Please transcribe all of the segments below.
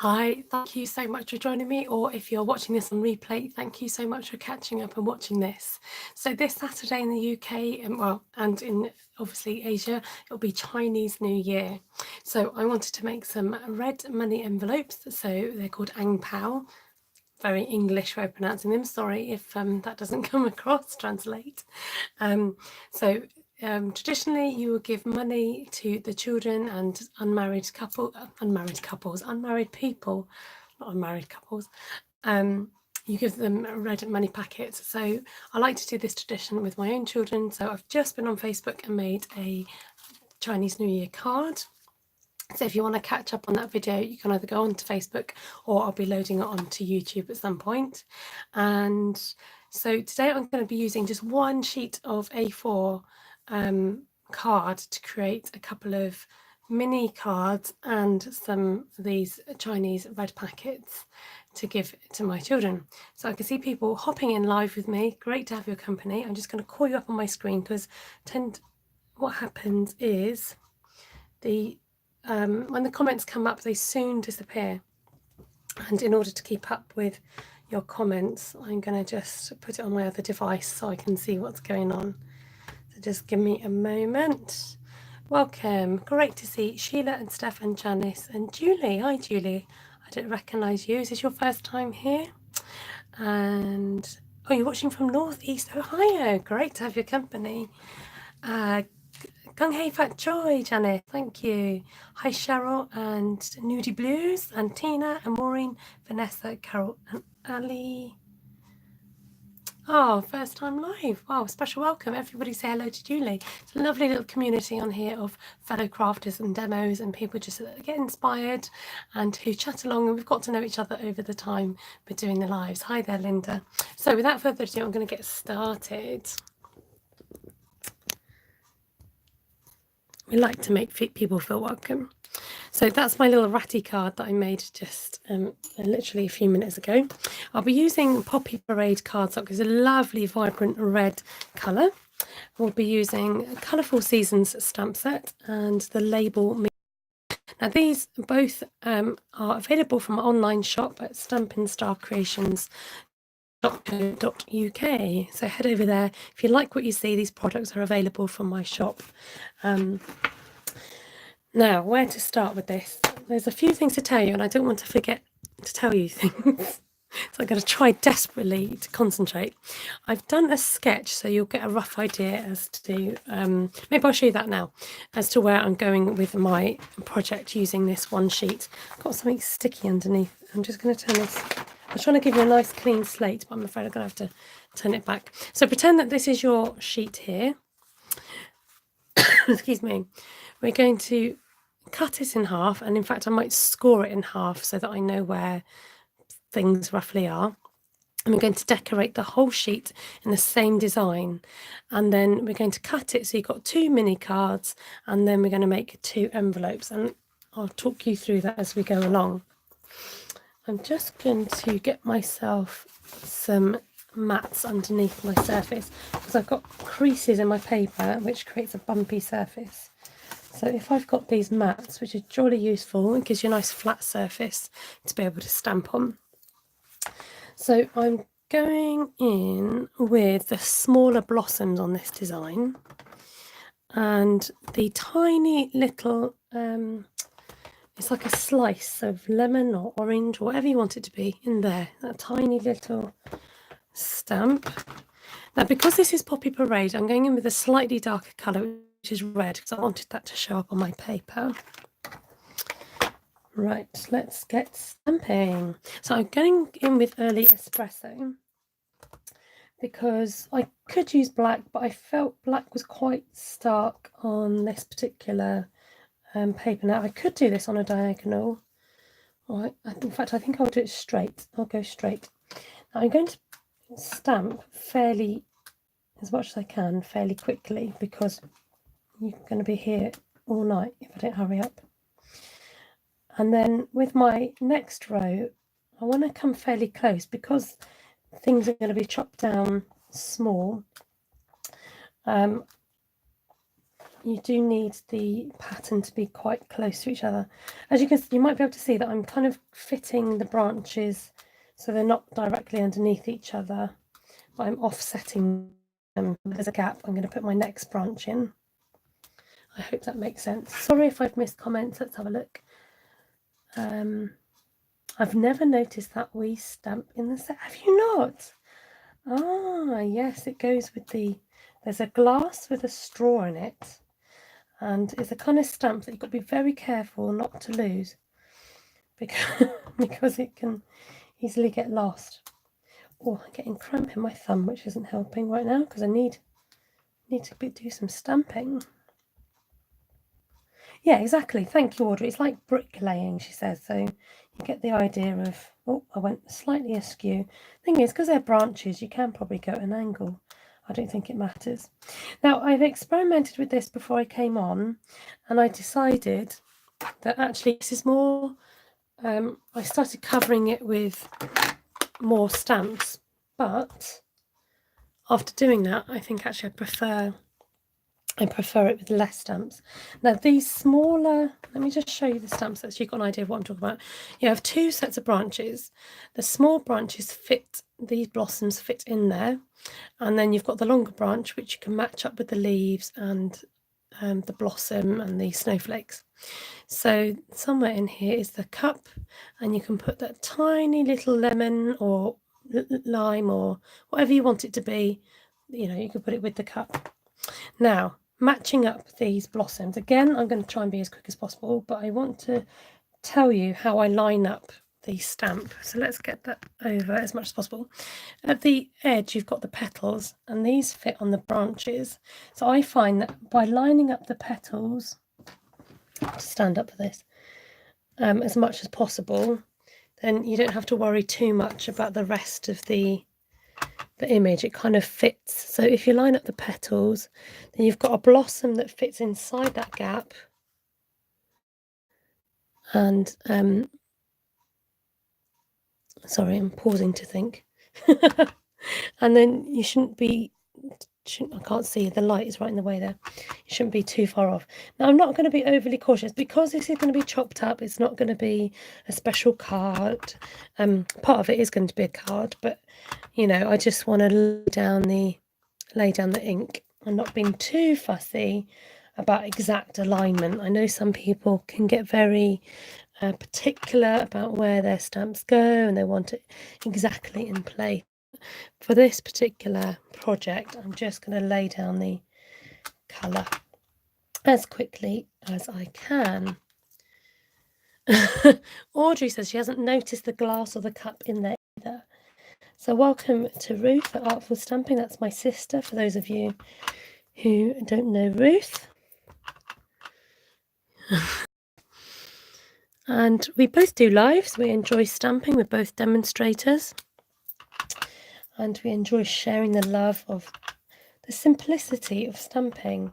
Hi, thank you so much for joining me, or if you're watching this on replay, thank you so much for catching up and watching this. So this Saturday in the UK, and in obviously Asia, it'll be Chinese New Year. So I wanted to make some red money envelopes, so they're called Ang Pao. Very English way of pronouncing them, sorry if that doesn't come across, translate. Traditionally, you will give money to the children and unmarried people, not unmarried couples. You give them red money packets. So I like to do this tradition with my own children. So I've just been on Facebook and made a Chinese New Year card. So if you want to catch up on that video, you can either go onto Facebook or I'll be loading it onto YouTube at some point. And so today I'm going to be using just one sheet of A4 card to create a couple of mini cards and some of these Chinese red packets to give to my children. So I can see people hopping in live with me. Great to have your company. I'm just going to call you up on my screen because what happens is when the comments come up, they soon disappear. And in order to keep up with your comments, I'm going to just put it on my other device so I can see what's going on. So just give me a moment. Welcome. Great to see Sheila and Steph and Janice and Julie. Hi, Julie. I don't recognise you. Is this your first time here? And oh, you're watching from North East Ohio. Great to have your company. Gung Hei Fat Joy, Janet, thank you. Hi, Cheryl and Nudie Blues and Tina and Maureen, Vanessa, Carol and Ali. Oh, first time live. Wow, special welcome. Everybody say hello to Julie. It's a lovely little community on here of fellow crafters and demos and people just get inspired and who chat along, and we've got to know each other over the time we're doing the lives. Hi there, Linda. So without further ado, I'm going to get started. We like to make people feel welcome. So that's my little ratty card that I made just literally a few minutes ago. I'll be using Poppy Parade cardstock. It's a lovely vibrant red colour. We'll be using Colourful Seasons stamp set and the label. Now these both are available from our online shop at Stampin Star Creations. .co.uk. So head over there. If you like what you see, these products are available from my shop. Now, where to start with this? There's a few things to tell you, and I don't want to forget to tell you things. So I'm going to try desperately to concentrate. I've done a sketch, so you'll get a rough idea as to, maybe I'll show you that now, as to where I'm going with my project using this one sheet. I've got something sticky underneath. I'm just going to turn this. I was trying to give you a nice clean slate, but I'm afraid I'm going to have to turn it back. So pretend that this is your sheet here. Excuse me. We're going to cut it in half, and in fact I might score it in half so that I know where things roughly are. And we're going to decorate the whole sheet in the same design, and then we're going to cut it so you've got two mini cards, and then we're going to make two envelopes, and I'll talk you through that as we go along. I'm just going to get myself some mats underneath my surface because I've got creases in my paper which creates a bumpy surface. So if I've got these mats, which is jolly useful, it gives you a nice flat surface to be able to stamp on. So I'm going in with the smaller blossoms on this design and the tiny little, it's like a slice of lemon or orange, or whatever you want it to be in there, that tiny little stamp. Now, because this is Poppy Parade, I'm going in with a slightly darker colour, which is red, because I wanted that to show up on my paper. Right, let's get stamping. So I'm going in with early espresso because I could use black, but I felt black was quite stark on this particular paper. Now I could do this on a diagonal. In fact, I think I'll do it straight. I'll go straight. Now I'm going to stamp fairly, as much as I can, fairly quickly, because you're going to be here all night if I don't hurry up. And then with my next row, I want to come fairly close because things are going to be chopped down small. I'm you do need the pattern to be quite close to each other. As you can see, you might be able to see that I'm kind of fitting the branches so they're not directly underneath each other, but I'm offsetting them. There's a gap. I'm going to put my next branch in. I hope that makes sense. Sorry if I've missed comments. Let's have a look. I've never noticed that we stamp in the set. Have you not? Ah, yes, it goes with there's a glass with a straw in it. And it's a kind of stamp that you've got to be very careful not to lose because it can easily get lost. Oh, I'm getting cramp in my thumb, which isn't helping right now because I need to do some stamping. Yeah, exactly. Thank you, Audrey. It's like bricklaying, she says. So you get the idea of, oh, I went slightly askew. Thing is, because they're branches, you can probably go at an angle. I don't think it matters. Now, I've experimented with this before I came on, and I decided that actually this is more, I started covering it with more stamps, but after doing that, I think actually I prefer it with less stamps. Now these smaller, let me just show you the stamp sets so you've got an idea of what I'm talking about. You have two sets of branches. The small branches fit, these blossoms fit in there, and then you've got the longer branch which you can match up with the leaves and the blossom and the snowflakes. So somewhere in here is the cup, and you can put that tiny little lemon or lime or whatever you want it to be. You know, you can put it with the cup. Now, matching up these blossoms, again, I'm going to try and be as quick as possible, but I want to tell you how I line up the stamp. So let's get that over as much as possible. At the edge, you've got the petals, and these fit on the branches. So I find that by lining up the petals, to stand up for this, as much as possible, then you don't have to worry too much about the rest of the image. It kind of fits. So if you line up the petals, then you've got a blossom that fits inside that gap, and sorry, I'm pausing to think. And then you I can't see, the light is right in the way there. You shouldn't be too far off. Now, I'm not going to be overly cautious because this is going to be chopped up. It's not going to be a special card. Part of it is going to be a card, but you know, I just want to lay down the ink and not being too fussy about exact alignment. I know some people can get very particular about where their stamps go and they want it exactly in place. For this particular project, I'm just going to lay down the colour as quickly as I can. Audrey says she hasn't noticed the glass or the cup in there either. So welcome to Ruth at Artful Stamping. That's my sister, for those of you who don't know Ruth. And we both do lives. We enjoy stamping. We're both demonstrators. And we enjoy sharing the love of the simplicity of stamping,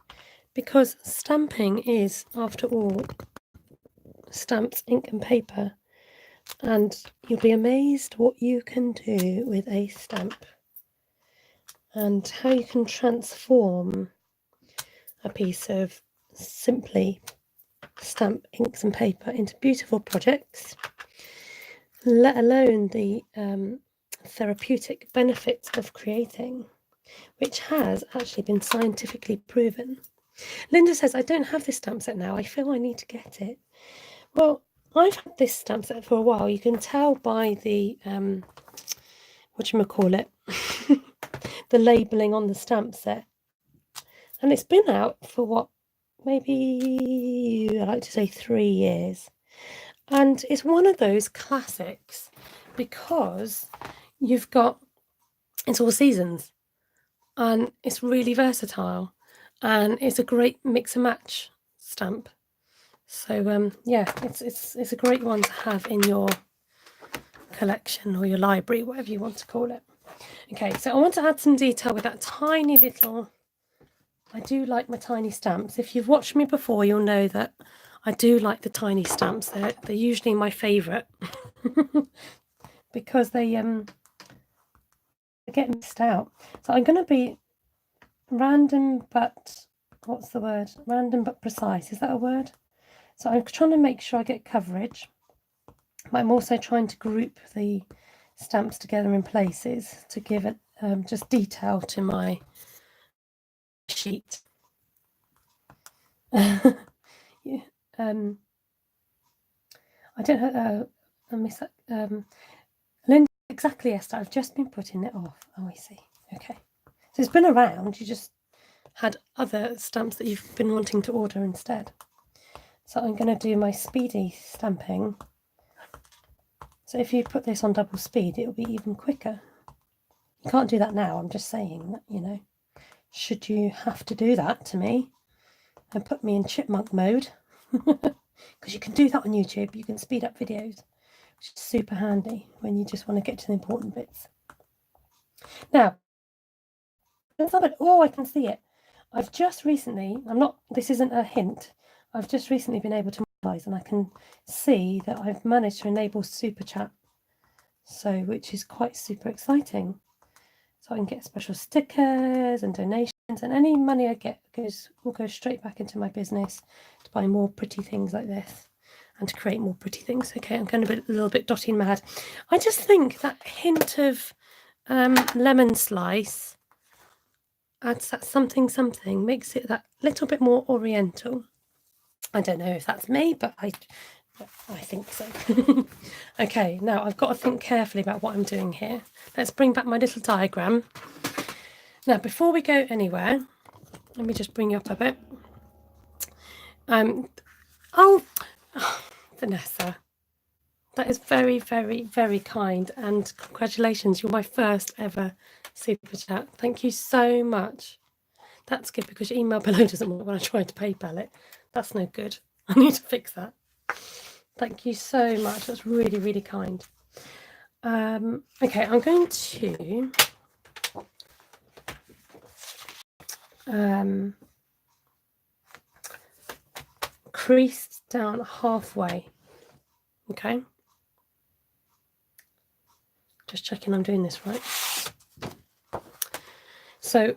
because stamping is, after all, stamps, ink and paper, and you'll be amazed what you can do with a stamp and how you can transform a piece of simply stamp, inks and paper into beautiful projects, let alone the therapeutic benefits of creating, which has actually been scientifically proven. Linda says, I don't have this stamp set now. I feel I need to get it. Well, I've had this stamp set for a while. You can tell by the, whatchamacallit, the labelling on the stamp set. And it's been out for what, maybe, I like to say 3 years. And it's one of those classics because you've got, it's all seasons and it's really versatile and it's a great mix and match stamp. So yeah, it's a great one to have in your collection or your library, whatever you want to call it. Okay, so I want to add some detail with that tiny little, I do like my tiny stamps. If you've watched me before, you'll know that I do like the tiny stamps. They're usually my favourite because they get missed out. So I'm going to be random but what's the word? Random but precise. Is that a word? So I'm trying to make sure I get coverage, but I'm also trying to group the stamps together in places to give it just detail to my sheet. Yeah, I don't know. I miss that. Linda, exactly, Esther. I've just been putting it off. Oh, I see. Okay. So it's been around. You just had other stamps that you've been wanting to order instead. So I'm going to do my speedy stamping. So if you put this on double speed, it'll be even quicker. You can't do that now. I'm just saying that, you know, should you have to do that to me and put me in chipmunk mode, because you can do that on YouTube. You can speed up videos, which is super handy when you just want to get to the important bits. Now, oh, I can see it. I've just recently, this isn't a hint, I've just recently been able to monetize, and I can see that I've managed to enable super chat, so which is quite super exciting. So I can get special stickers and donations, and any money I get will go straight back into my business to buy more pretty things like this and to create more pretty things. Okay, I'm going to be a little bit dotting mad. I just think that hint of lemon slice adds that something, makes it that little bit more oriental. I don't know if that's me, but I think so. Okay, now I've got to think carefully about what I'm doing here. Let's bring back my little diagram. Now, before we go anywhere, let me just bring you up a bit. Oh, Vanessa, that is very, very, very kind, and congratulations, you're my first ever super chat. Thank you so much. That's good, because your email below doesn't work when I try to PayPal it. That's no good. I need to fix that. Thank you so much. That's really, really kind. Okay, I'm going to crease down halfway. Okay. Just checking I'm doing this right. So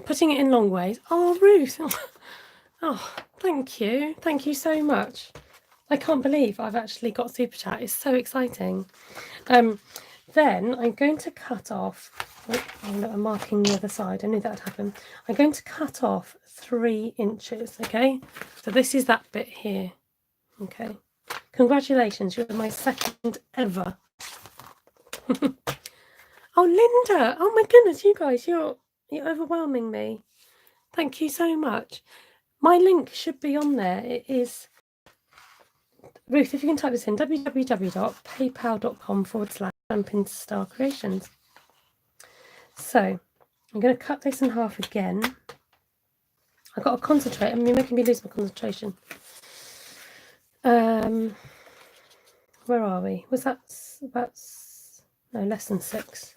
putting it in long ways. Oh, Ruth. Oh, thank you. Thank you so much. I can't believe I've actually got super chat. It's so exciting. Then I'm going to cut off. Oh, look, I'm marking the other side. I knew that would happen. I'm going to cut off 3 inches. Okay, so this is that bit here. Okay, congratulations, you're my second ever. Oh, Linda! Oh my goodness, you guys, you're overwhelming me. Thank you so much. My link should be on there. It is, Ruth, if you can type this in, www.paypal.com/Stampin Star Creations. So I'm going to cut this in half again. I've got to concentrate. I mean, you're making me lose my concentration. Where are we? Was that about, no, less than 6.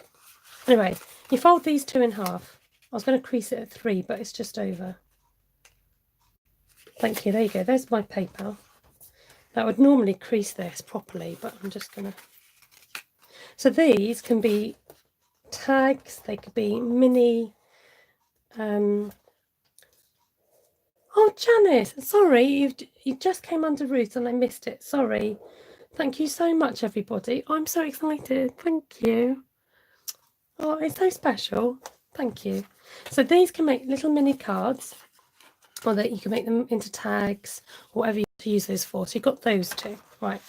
Anyway, you fold these 2 in half. I was going to crease it at 3, but it's just over. Thank you. There you go. There's my PayPal. That would normally crease this properly, but I'm just going to. So these can be tags. They could be mini. Oh, Janice, sorry, you just came under Ruth and I missed it. Sorry. Thank you so much, everybody. I'm so excited. Thank you. Oh, it's so special. Thank you. So these can make little mini cards, or that you can make them into tags, or whatever you want to use those for. So you've got those 2. Right.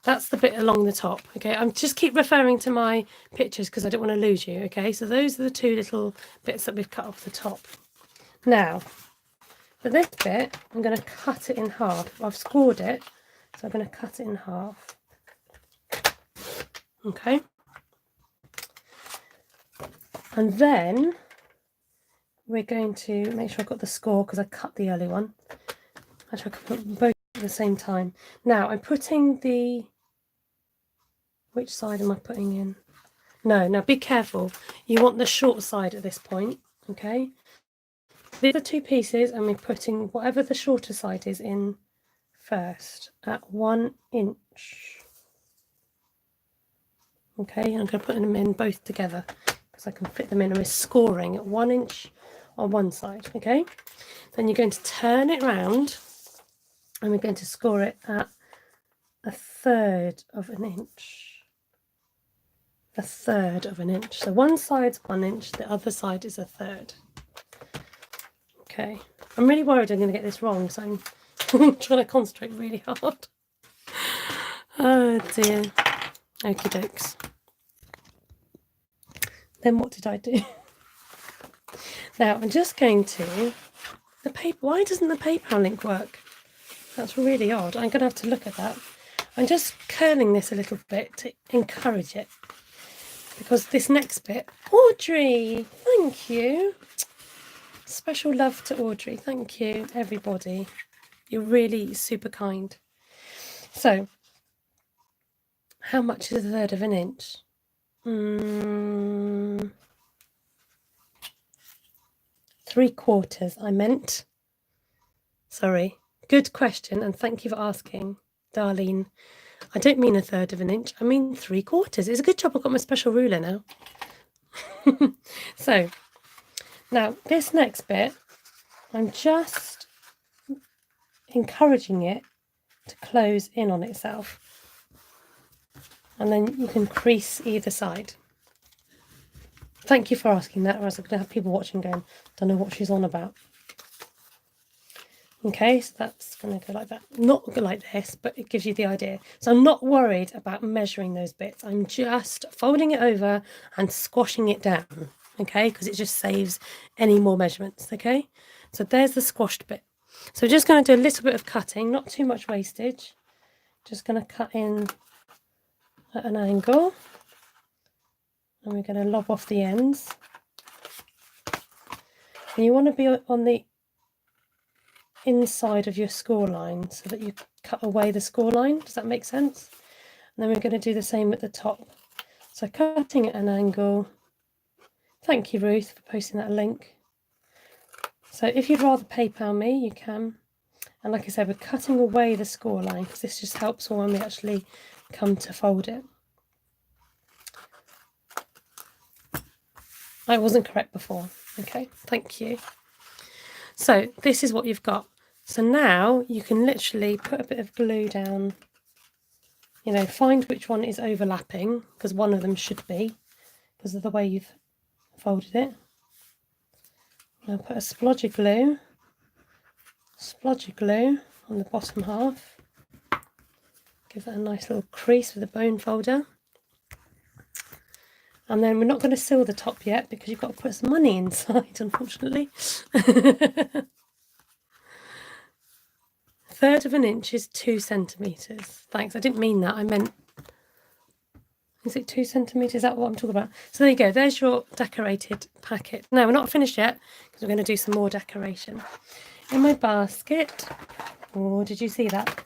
That's the bit along the top. Okay, I'm just keep referring to my pictures because I don't want to lose you. Okay, so those are the 2 little bits that we've cut off the top. Now, for this bit, I'm going to cut it in half. I've scored it, so I'm going to cut it in half. Okay. And then we're going to make sure I've got the score because I cut the early one. Actually, I can put them both at the same time. Now, I'm putting the... Which side am I putting in? No, now be careful. You want the short side at this point, okay? These are 2 pieces, and we're putting whatever the shorter side is in first at 1 inch. Okay, I'm going to put them in both together because I can fit them in, and we're scoring at 1 inch on one side, okay? Then you're going to turn it round and we're going to score it at 1/3 of an inch. 1/3 of an inch. So one side's 1 inch, the other side is 1/3. Okay, I'm really worried I'm going to get this wrong, so I'm trying to concentrate really hard. Oh dear. Okie dokes. Then what did I do? Now I'm just going to, the paper, why doesn't the PayPal link work? That's really odd. I'm going to have to look at that. I'm just curling this a little bit to encourage it. Because this next bit, Audrey, thank you. Special love to Audrey. Thank you, everybody. You're really super kind. So, how much is 1/3 of an inch? 3/4, I meant. Sorry. Good question, and thank you for asking, Darlene. I don't mean 1/3 of an inch, I mean 3/4. It's a good job I've got my special ruler now. So, now this next bit, I'm just encouraging it to close in on itself. And then you can crease either side. Thank you for asking that, or else I'm going to have people watching going, don't know what she's on about. Okay, so that's going to go like that. Not like this, but it gives you the idea. So I'm not worried about measuring those bits. I'm just folding it over and squashing it down, okay, because it just saves any more measurements, okay? So there's the squashed bit. So we're just going to do a little bit of cutting, not too much wastage. Just going to cut in at an angle. And we're going to lob off the ends. And you want to be on the inside of your score line so that you cut away the score line. Does that make sense? And then we're going to do the same at the top. So cutting at an angle. Thank you, Ruth, for posting that link. So if you'd rather PayPal me, you can. And like I said, we're cutting away the score line because this just helps when we actually come to fold it. I wasn't correct before. Okay, thank you. So this is what you've got. So now you can literally put a bit of glue down, you know, find which one is overlapping, because one of them should be, because of the way you've folded it. I'll put a splodge of glue on the bottom half. Give that a nice little crease with a bone folder. And then we're not going to seal the top yet because you've got to put some money inside, unfortunately. 1/3 of an inch is 2 centimetres. Thanks, I didn't mean that. I meant, is it 2 centimetres? Is that what I'm talking about? So there you go. There's your decorated packet. Now, we're not finished yet because we're going to do some more decoration. In my basket, oh, did you see that?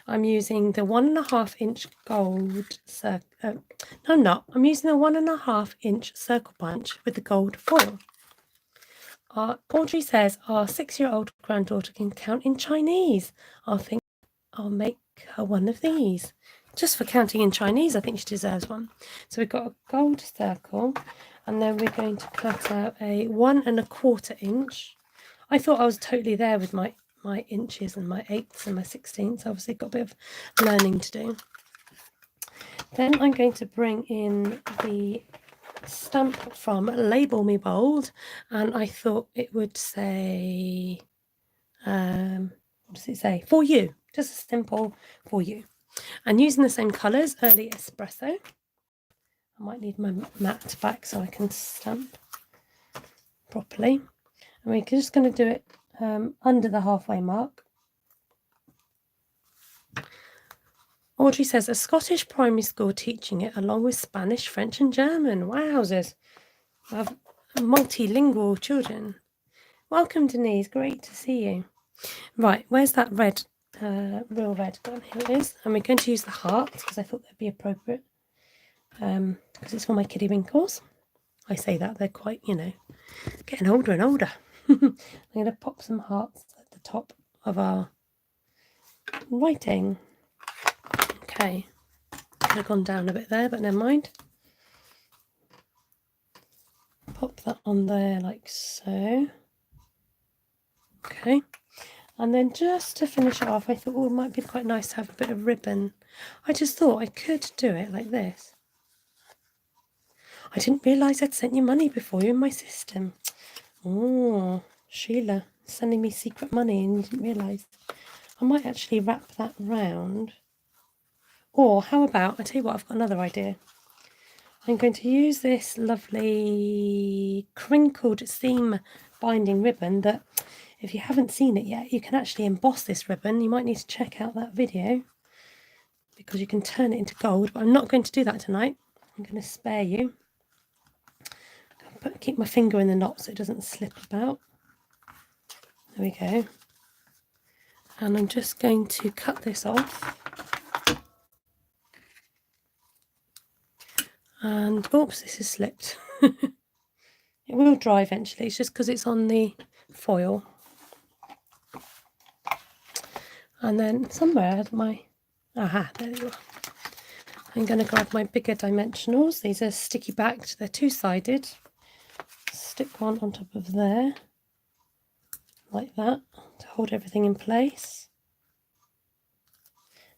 I'm using the 1.5 inch gold circle. No, I'm not. I'm using the 1.5 inch circle punch with the gold foil. Audrey says our 6-year-old granddaughter can count in Chinese. I think I'll make her one of these. Just for counting in Chinese, I think she deserves one. So we've got a gold circle, and then we're going to cut out a 1.25 inch. I thought I was totally there with my inches and my 8ths and my 16ths. Obviously got a bit of learning to do. Then I'm going to bring in the stamp from Label Me Bold, and I thought it would say, what does it say? For you. Just a simple for you. And using the same colours, Early Espresso. I might need my mat back so I can stamp properly. And we're just going to do it under the halfway mark. Audrey says, a Scottish primary school teaching it along with Spanish, French and German. Wowzers. I have multilingual children. Welcome, Denise. Great to see you. Right, where's that red, real red gun? Here it is. And we're going to use the hearts because I thought they'd be appropriate. Because it's for my kiddie winkles. I say that, they're quite, you know, getting older and older. I'm going to pop some hearts at the top of our writing. Okay, could have gone down a bit there, but never mind. Pop that on there like so. Okay, and then just to finish it off, I thought, oh, it might be quite nice to have a bit of ribbon. I just thought I could do it like this. I didn't realise I'd sent you money before. You're in my system. Oh, Sheila, sending me secret money and you didn't realise. I might actually wrap that round. Or how about, I tell you what, I've got another idea. I'm going to use this lovely crinkled seam binding ribbon that, if you haven't seen it yet, you can actually emboss this ribbon. You might need to check out that video because you can turn it into gold, but I'm not going to do that tonight. I'm going to spare you. Keep my finger in the knot so it doesn't slip about. There we go. And I'm just going to cut this off. And oops, this has slipped. It will dry eventually. It's just because it's on the foil. And then somewhere I had my, aha, there you are. I'm going to grab my bigger dimensionals. These are sticky backed. They're two-sided. Stick one on top of there, like that, to hold everything in place.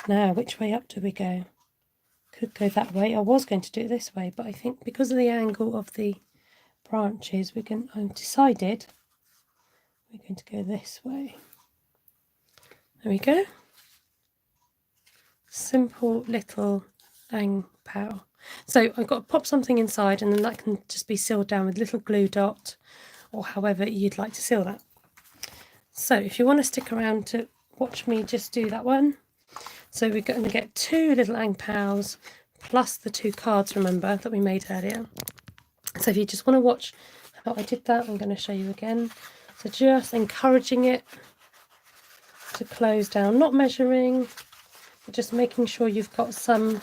Now, which way up do we go? Could go that way. I was going to do it this way, but I think because of the angle of the branches, I've decided we're going to go this way. There we go. Simple little ang pao. So I've got to pop something inside, and then that can just be sealed down with a little glue dot, or however you'd like to seal that. So if you want to stick around to watch me just do that one. So we're going to get 2 little ang paos plus the 2 cards, remember, that we made earlier. So if you just want to watch how I did that, I'm going to show you again. So just encouraging it to close down, not measuring, but just making sure you've got some.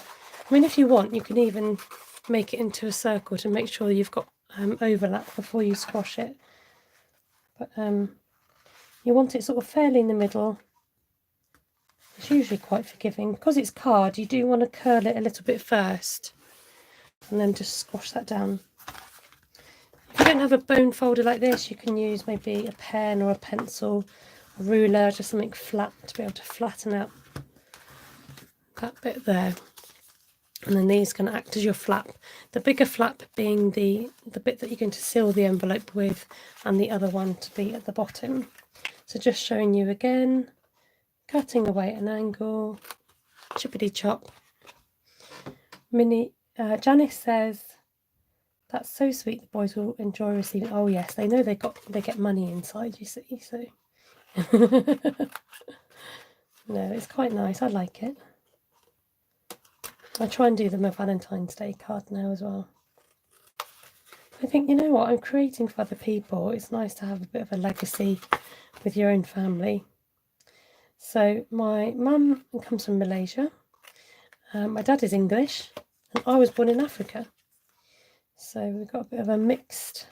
I mean, if you want, you can even make it into a circle to make sure you've got overlap before you squash it. But you want it sort of fairly in the middle. It's usually quite forgiving. Because it's card, you do want to curl it a little bit first and then just squash that down. If you don't have a bone folder like this, you can use maybe a pen or a pencil, a ruler, just something flat to be able to flatten out that bit there. And then these can act as your flap. The bigger flap being the bit that you're going to seal the envelope with, and the other one to be at the bottom. So just showing you again, cutting away at an angle, chippity chop. Janice says, that's so sweet, the boys will enjoy receiving. Oh yes, they know they get money inside, you see, so. No, it's quite nice, I like it. I try and do them a Valentine's Day card now as well. I think, you know what, I'm creating for other people. It's nice to have a bit of a legacy with your own family. So my mum comes from Malaysia. My dad is English, and I was born in Africa. So we've got a bit of a mixed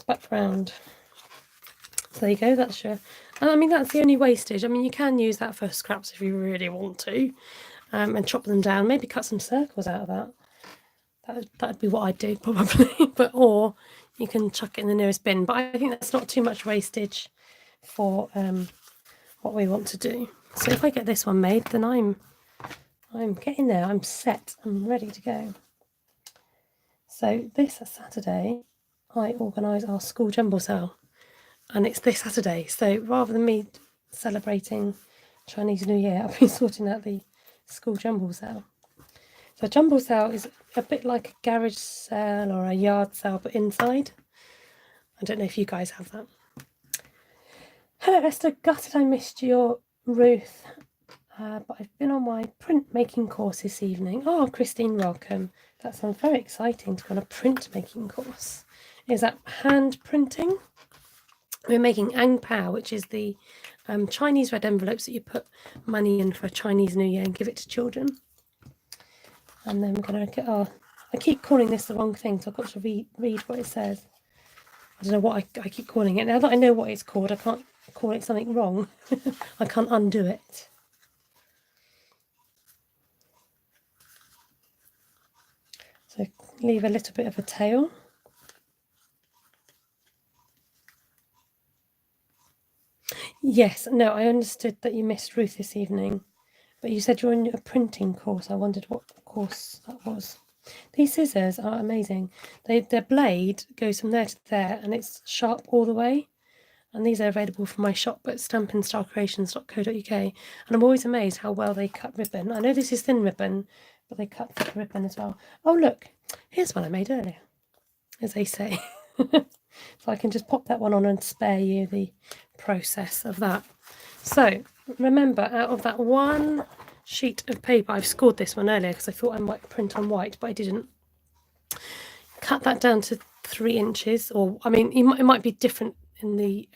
background. So there you go, that's your, and I mean, that's the only wastage. I mean, you can use that for scraps if you really want to. And chop them down, maybe cut some circles out of that. That'd be what I'd do probably, but or you can chuck it in the nearest bin. But I think that's not too much wastage for what we want to do. So if I get this one made, then I'm getting there. I'm set. I'm ready to go. So this Saturday, I organise our school jumble sale, and it's this Saturday. So rather than me celebrating Chinese New Year, I've been sorting out the school jumble sale. So jumble sale is a bit like a garage sale or a yard sale, but inside. I don't know if you guys have that. Hello Esther, gutted I missed your Ruth, but I've been on my printmaking course this evening. Oh, Christine, welcome. That sounds very exciting to go on a printmaking course. Is that hand printing? We're making Ang Pao, which is the Chinese red envelopes that you put money in for Chinese New Year and give it to children. And then we're going to get I keep calling this the wrong thing, so I've got to read what it says. I don't know what I keep calling it. Now that I know what it's called, I can't call it something wrong. I can't undo it. So leave a little bit of a tail. Yes, no, I understood that you missed Ruth this evening, but you said you're in a printing course. I wondered what course that was. These scissors are amazing. Their blade goes from there to there, and it's sharp all the way. And these are available from my shop at stampinstarcreations.co.uk. And I'm always amazed how well they cut ribbon. I know this is thin ribbon, but they cut thick ribbon as well. Oh, look, here's one I made earlier, as they say. So I can just pop that one on and spare you the process of that. So remember, out of that one sheet of paper, I've scored this one earlier because I thought I might print on white, but I didn't. Cut that down to 3 inches, or I mean, it might be different in the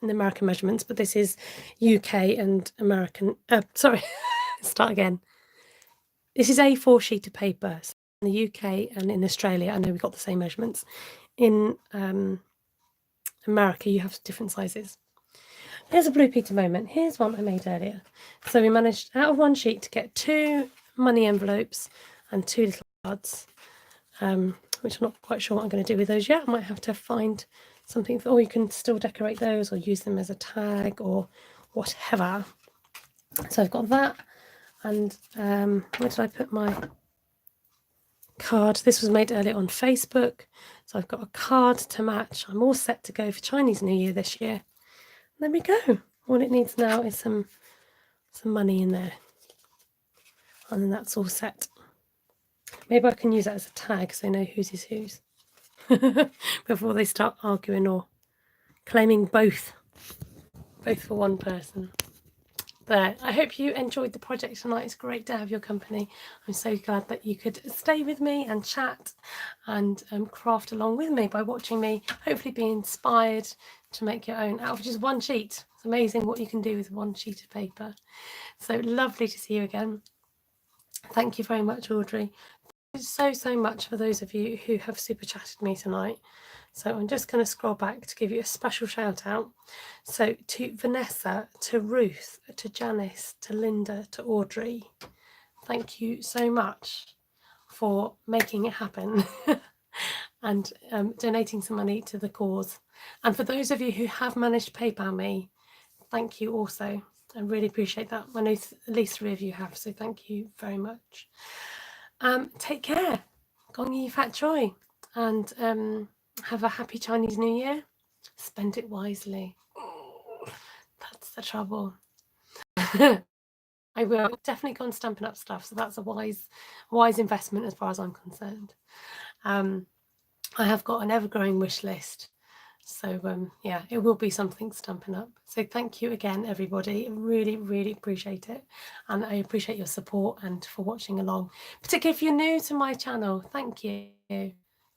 American measurements, but this is UK and American. Sorry, start again. This is A4 sheet of paper. So in the UK and in Australia, I know we've got the same measurements. In America, you have different sizes. Here's a Blue Peter moment. Here's one I made earlier. So we managed out of one sheet to get 2 money envelopes and 2 little cards, which I'm not quite sure what I'm going to do with those yet. I might have to find something, or you can still decorate those or use them as a tag or whatever. So I've got that, and where did I put my card? This was made earlier on Facebook, so I've got a card to match. I'm all set to go for Chinese New Year this year. There we go. All it needs now is some money in there, and then that's all set. Maybe I can use that as a tag so I know whose is whose before they start arguing or claiming both for one person. There, I hope you enjoyed the project tonight. It's great to have your company. I'm so glad that you could stay with me and chat and craft along with me by watching me, hopefully be inspired to make your own out of just one sheet. It's amazing what you can do with one sheet of paper. So lovely to see you again. Thank you very much, Audrey. So much for those of you who have super chatted me tonight. So I'm just going to scroll back to give you a special shout out. So to Vanessa, to Ruth, to Janice, to Linda, to Audrey, thank you so much for making it happen and donating some money to the cause. And for those of you who have managed to PayPal me, thank you also. I really appreciate that. I know at least 3 of you have, so thank you very much. Take care. Gong Yi Fat Choi. And have a happy Chinese New Year. Spend it wisely. That's the trouble. I will definitely go on Stampin' Up stuff, so that's a wise investment as far as I'm concerned. I have got an ever-growing wish list, so yeah, it will be something Stampin' Up. So thank you again, everybody. I really appreciate it, and I appreciate your support and for watching along. Particularly if you're new to my channel, thank you.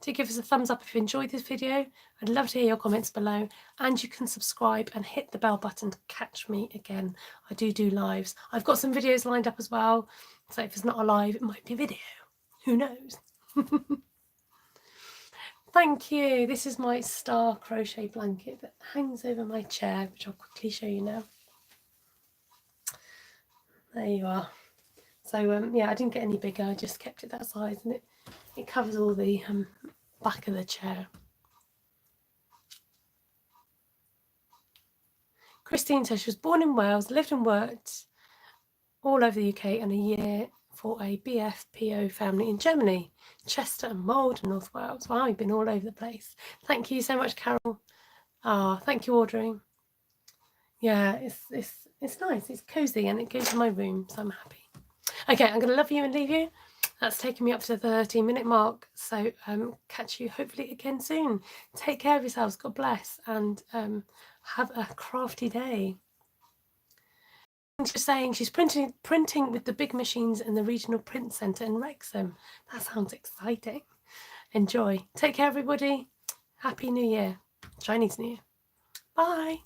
Do give us a thumbs up if you enjoyed this video. I'd love to hear your comments below, and you can subscribe and hit the bell button to catch me again. I do lives. I've got some videos lined up as well, so if it's not a live, it might be a video. Who knows? Thank you. This is my star crochet blanket that hangs over my chair, which I'll quickly show you now. There you are. So yeah, I didn't get any bigger. I just kept it that size, and it covers all the back of the chair. Christine says she was born in Wales, lived and worked all over the UK, and a year for a BFPO family in Germany, Chester and Mould and North Wales. Wow, you've been all over the place. Thank you so much, Carol. Thank you, Audrey. Yeah, it's nice. It's cozy and it goes to my room, so I'm happy. Okay, I'm going to love you and leave you. That's taken me up to the 30-minute mark, so catch you hopefully again soon. Take care of yourselves, God bless, and have a crafty day. She's saying she's printing with the big machines in the regional print centre in Wrexham. That sounds exciting. Enjoy. Take care, everybody. Happy New Year. Chinese New Year. Bye.